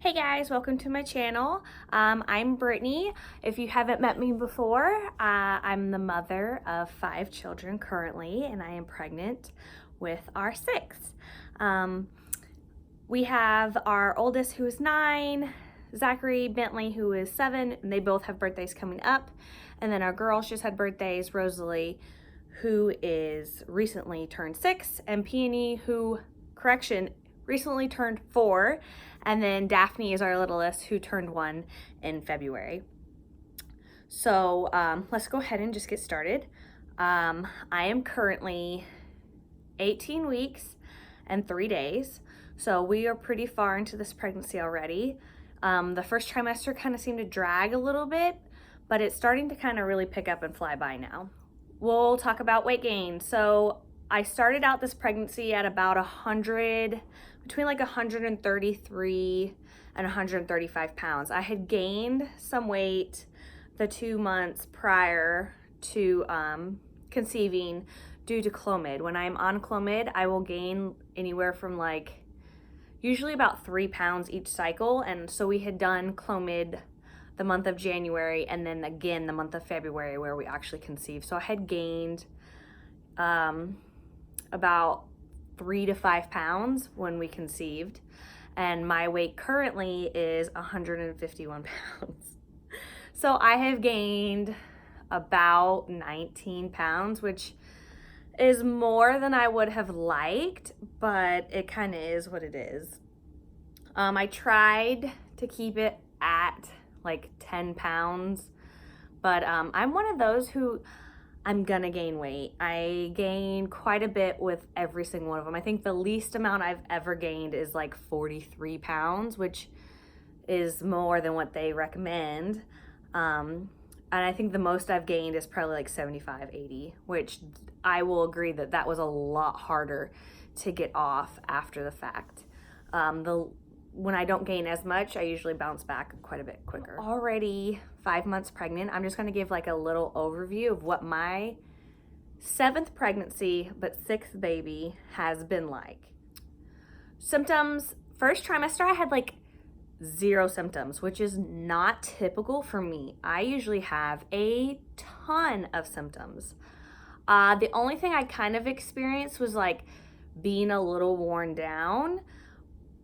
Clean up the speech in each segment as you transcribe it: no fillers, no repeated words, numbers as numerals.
Hey guys, welcome to my channel. I'm Brittany. If you haven't met me before, I'm the mother of 5 children currently, and I am pregnant with our 6th. We have our oldest who is 9, Zachary Bentley who is 7, and they both have birthdays coming up. And then our girls just had birthdays, Rosalie who is recently turned 6, and Peony who, recently turned 4. And then Daphne is our littlest who turned 1 in February. So let's go ahead and just get started. I am currently 18 weeks and 3 days. So we are pretty far into this pregnancy already. The first trimester kind of seemed to drag a little bit, but it's starting to kind of really pick up and fly by now. We'll talk about weight gain. So I started out this pregnancy at about between like 133 and 135 pounds. I had gained some weight the 2 months prior to conceiving due to Clomid. When I'm on Clomid, I will gain anywhere from usually about 3 pounds each cycle. And so we had done Clomid the month of January and then again the month of February where we actually conceived. So I had gained about 3 to 5 pounds when we conceived, and my weight currently is 151 pounds. So I have gained about 19 pounds, which is more than I would have liked, but it kind of is what it is. I tried to keep it at like 10 pounds, but I'm one of those who I'm gonna gain weight. I gain quite a bit with every single one of them. I think the least amount I've ever gained is like 43 pounds, which is more than what they recommend. And I think the most I've gained is probably like 75, 80, which I will agree that was a lot harder to get off after the fact. When I don't gain as much, I usually bounce back quite a bit quicker. Already 5 months pregnant, I'm just gonna give like a little overview of what my 7th pregnancy, but 6th baby has been like. Symptoms, first trimester, I had like 0 symptoms, which is not typical for me. I usually have a ton of symptoms. The only thing I kind of experienced was like being a little worn down,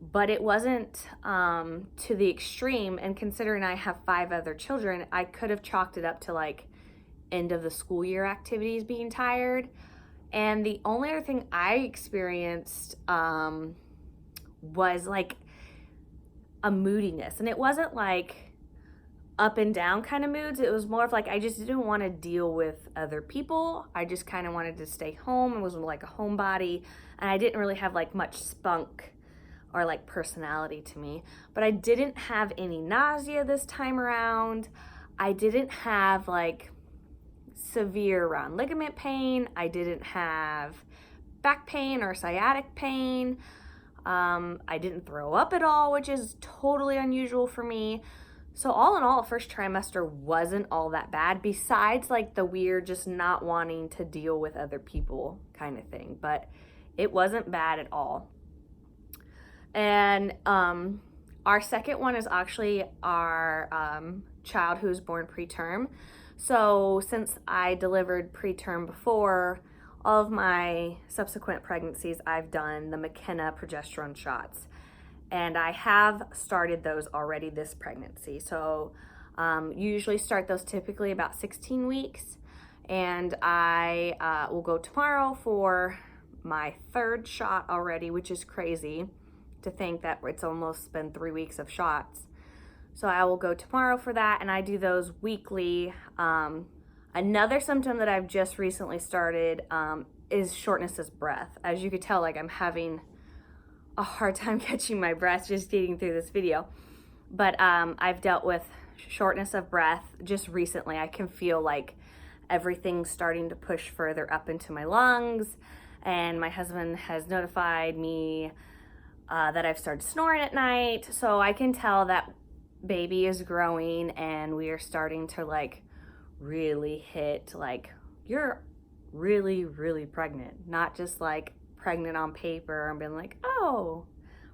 but it wasn't to the extreme. And considering I have 5 other children, I could have chalked it up to like end of the school year activities being tired. And the only other thing I experienced was like a moodiness. And it wasn't like up and down kind of moods. It was more of like I just didn't want to deal with other people. I just kind of wanted to stay home and was like a homebody. And I didn't really have like much spunk or like personality to me. But I didn't have any nausea this time around. I didn't have like severe round ligament pain. I didn't have back pain or sciatic pain. I didn't throw up at all, which is totally unusual for me. So all in all, first trimester wasn't all that bad, besides like the weird just not wanting to deal with other people kind of thing. But it wasn't bad at all. And our second one is actually our child who was born preterm. So since I delivered preterm before, all of my subsequent pregnancies, I've done the McKenna progesterone shots. And I have started those already this pregnancy. So usually start those typically about 16 weeks. And I will go tomorrow for my 3rd shot already, which is crazy to think that it's almost been 3 weeks of shots. So I will go tomorrow for that, and I do those weekly. Another symptom that I've just recently started is shortness of breath. As you could tell, like I'm having a hard time catching my breath just getting through this video. But I've dealt with shortness of breath just recently. I can feel like everything's starting to push further up into my lungs, and my husband has notified me that I've started snoring at night. So I can tell that baby is growing, and we are starting to like really hit like, you're really, really pregnant. Not just like pregnant on paper and being like, oh,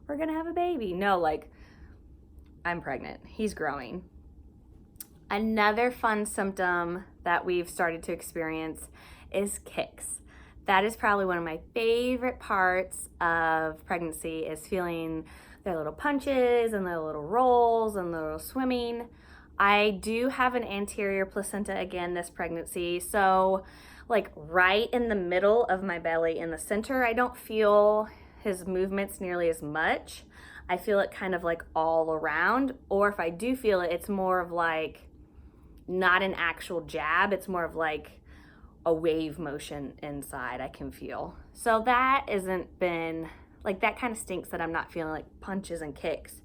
we're gonna have a baby. No, like I'm pregnant. He's growing. Another fun symptom that we've started to experience is kicks. That is probably one of my favorite parts of pregnancy, is feeling their little punches and their little rolls and their little swimming. I do have an anterior placenta again this pregnancy, so like right in the middle of my belly in the center, I don't feel his movements nearly as much. I feel it kind of like all around, or if I do feel it, it's more of like not an actual jab, it's more of like a wave motion inside I can feel. So that isn't been, like that kind of stinks that I'm not feeling like punches and kicks.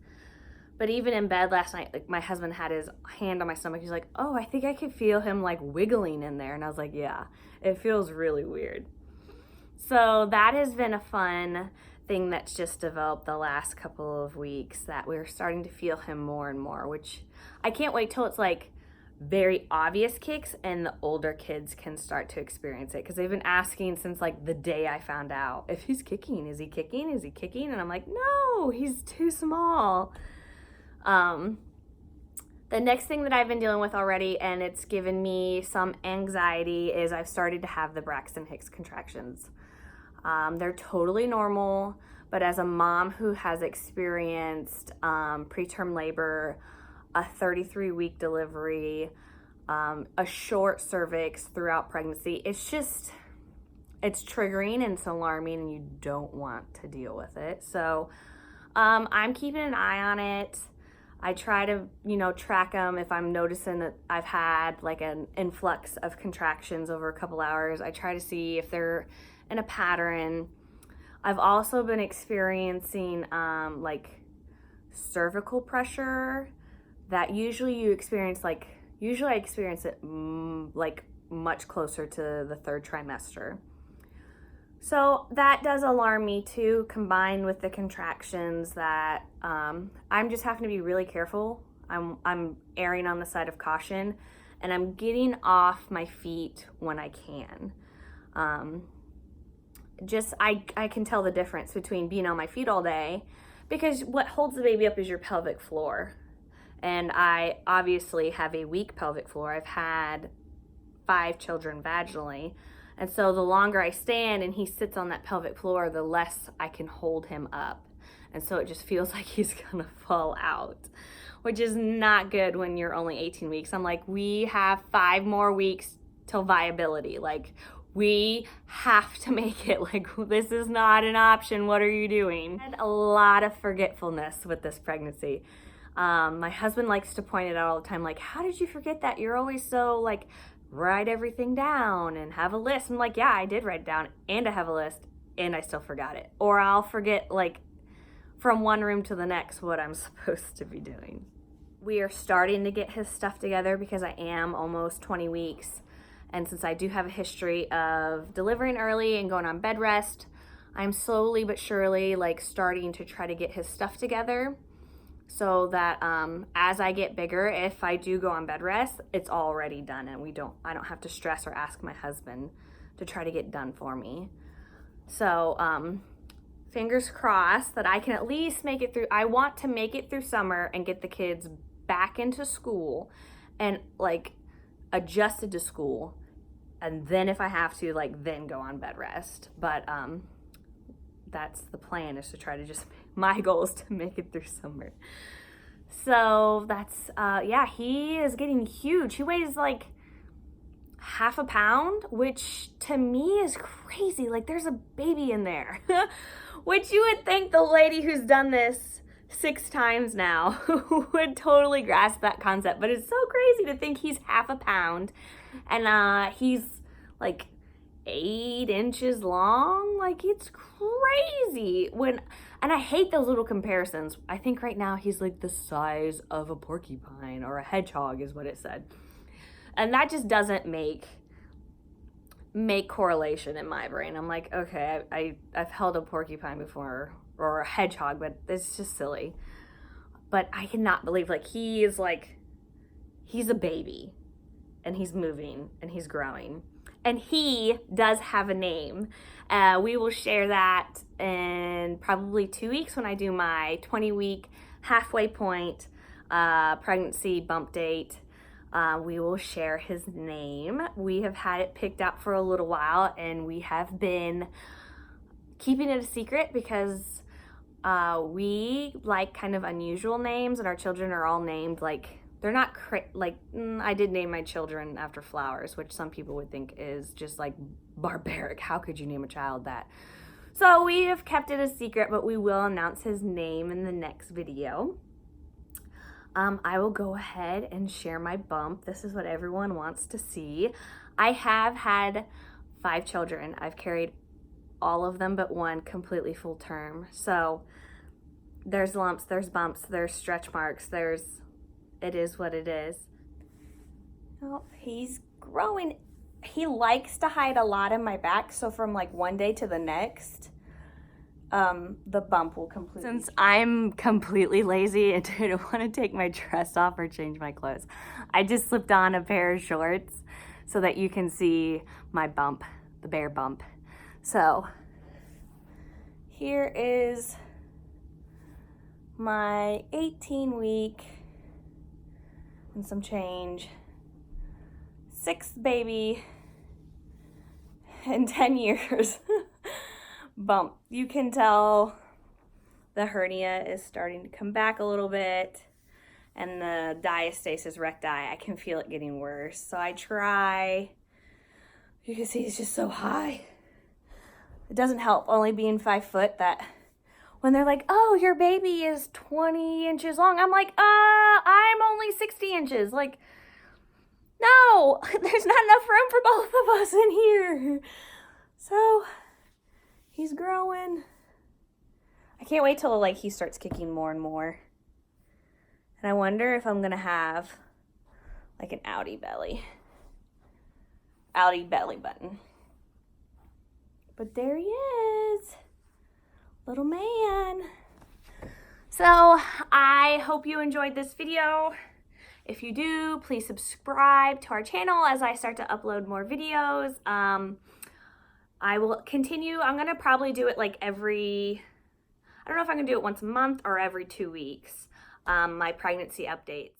But even in bed last night, like my husband had his hand on my stomach. He's like, oh, I think I could feel him like wiggling in there. And I was like, yeah, it feels really weird. So that has been a fun thing that's just developed the last couple of weeks, that we're starting to feel him more and more, which I can't wait till it's like very obvious kicks and the older kids can start to experience it, because they've been asking since like the day I found out, if he's kicking, is he kicking, is he kicking? And I'm like, no, he's too small. The next thing that I've been dealing with already, and it's given me some anxiety, is I've started to have the Braxton Hicks contractions. They're totally normal, but as a mom who has experienced preterm labor, a 33-week delivery, a short cervix throughout pregnancy, it's triggering and it's alarming, and you don't want to deal with it. So I'm keeping an eye on it. I try to, track them if I'm noticing that I've had like an influx of contractions over a couple hours. I try to see if they're in a pattern. I've also been experiencing like cervical pressure that usually you experience, usually I experience it like much closer to the third trimester. So that does alarm me too, combined with the contractions that I'm just having to be really careful. I'm erring on the side of caution, and I'm getting off my feet when I can. I can tell the difference between being on my feet all day, because what holds the baby up is your pelvic floor. And I obviously have a weak pelvic floor. I've had 5 children vaginally. And so the longer I stand and he sits on that pelvic floor, the less I can hold him up. And so it just feels like he's gonna fall out, which is not good when you're only 18 weeks. I'm like, we have 5 more weeks till viability. Like, we have to make it. Like, this is not an option. What are you doing? I had a lot of forgetfulness with this pregnancy. My husband likes to point it out all the time, like, how did you forget that? You're always so like, write everything down and have a list. I'm like, yeah, I did write it down and I have a list and I still forgot it. Or I'll forget like from one room to the next what I'm supposed to be doing. We are starting to get his stuff together because I am almost 20 weeks. And since I do have a history of delivering early and going on bed rest, I'm slowly but surely like starting to try to get his stuff together, so that as I get bigger, if I do go on bed rest, it's already done, and I don't have to stress or ask my husband to try to get done for me. So fingers crossed that I can at least make it through. I want to make it through summer and get the kids back into school and like adjusted to school, and then if I have to, like, then go on bed rest. But that's the plan, is to try to my goal is to make it through summer. So that's, he is getting huge. He weighs like half a pound, which to me is crazy. Like, there's a baby in there, which you would think the lady who's done this 6 times now would totally grasp that concept. But it's so crazy to think he's half a pound, and he's like 8 inches long. Like, it's crazy. And I hate those little comparisons. I think right now he's like the size of a porcupine or a hedgehog is what it said. And that just doesn't make correlation in my brain. I'm like, okay, I've held a porcupine before, or a hedgehog, but it's just silly. But I cannot believe, like, he's a baby, and he's moving, and he's growing. And he does have a name. We will share that in probably 2 weeks when I do my 20-week halfway point. pregnancy bump date. We will share his name. We have had it picked out for a little while, and we have been keeping it a secret because we like kind of unusual names, and our children are all named like, they're not I did name my children after flowers, which some people would think is just like barbaric. How could you name a child that? So we have kept it a secret, but we will announce his name in the next video. I will go ahead and share my bump. This is what everyone wants to see. I have had 5 children. I've carried all of them but one completely full term. So there's lumps, there's bumps, there's stretch marks, it is what it is. Oh, he's growing. He likes to hide a lot in my back, so from like one day to the next, the bump will completely. Since I'm completely lazy and didn't want to take my dress off or change my clothes, I just slipped on a pair of shorts so that you can see my bump, the bear bump. So here is my 18-week and some change, 6th baby in 10 years bump. You can tell the hernia is starting to come back a little bit, and the diastasis recti, I can feel it getting worse. So I try, you can see it's just so high. It doesn't help only being 5 foot that when they're like, oh, your baby is 20 inches long, I'm like, I'm only 60 inches. Like, no, there's not enough room for both of us in here. So he's growing. I can't wait till like he starts kicking more and more. And I wonder if I'm gonna have like an outie belly button. But there he is, little man. So I hope you enjoyed this video. If you do, please subscribe to our channel as I start to upload more videos. I will continue. I'm gonna probably do it like I don't know if I'm gonna do it once a month or every 2 weeks, my pregnancy updates.